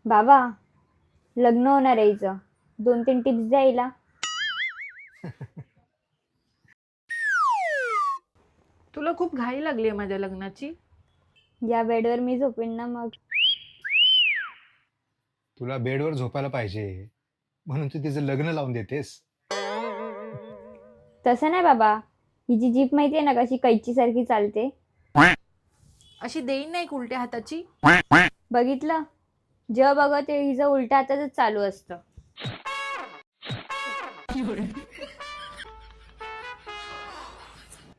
बाबा, लग्न होणार आहे हिचं. 2-3 टिप्स द्यायला. तुला खूप घाई लागली आहे माझ्या लग्नाची. या बेडवर मी झोपेन ना मग. तुला बेडवर झोपायला पाहिजे म्हणून तू तिचं लग्न लावून देतेस. तसं नाही बाबा, हिची जीप माहिती आहे ना कशी कैची सारखी चालते. अशी देईन नाही का उलट्या हाताची. बघितलं, जेव्हा बघा ते हिचं उलट्या हातातच चालू असतं.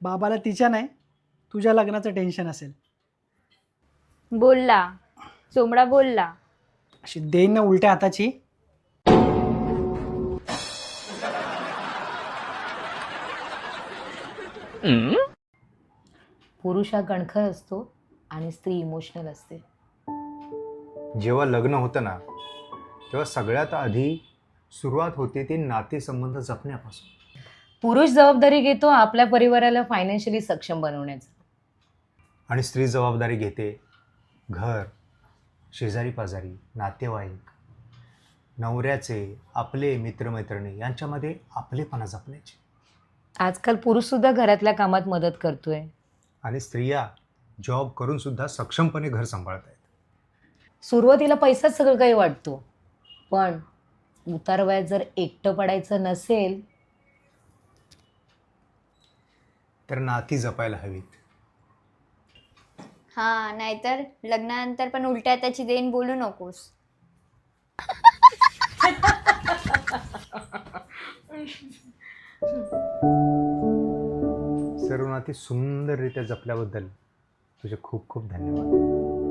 बाबाला तिच्या नाही तुझ्या लग्नाचं टेन्शन असेल. बोलला चोमडा बोलला. अशी देईन ना उलट्या हाताची. पुरुष हा कणखर असतो आणि स्त्री इमोशनल असते. जेव्हा लग्न होतं ना तेव्हा सगळ्यात आधी सुरुवात होते ती नातेसंबंध जपण्यापासून. पुरुष जबाबदारी घेतो आपल्या परिवाराला फायनान्शियली सक्षम बनवण्याचं. आणि स्त्री जबाबदारी घेते घर, शेजारी पाजारी, नातेवाईक, नवऱ्याचे, आपले मित्रमैत्रिणी यांच्यामध्ये आपलेपणा जपण्याची. आजकाल पुरुष सुद्धा घरातल्या कामात मदत करतोय. आणि स्त्रिया जॉब करून सुद्धा सक्षमपणे घर सांभाळत आहेत. सुरुवातीला पैसाच सगळं काही वाटतो, पण उतारवयात जर एकटं पडायचं नसेल तर नाती जपायला हवीत. हा, नाहीतर लग्नानंतर पण उलट्या हाताची देईन बोलू नकोस. सर्व नाती सुंदररित्या जपल्याबद्दल तुझे खूप खूप धन्यवाद.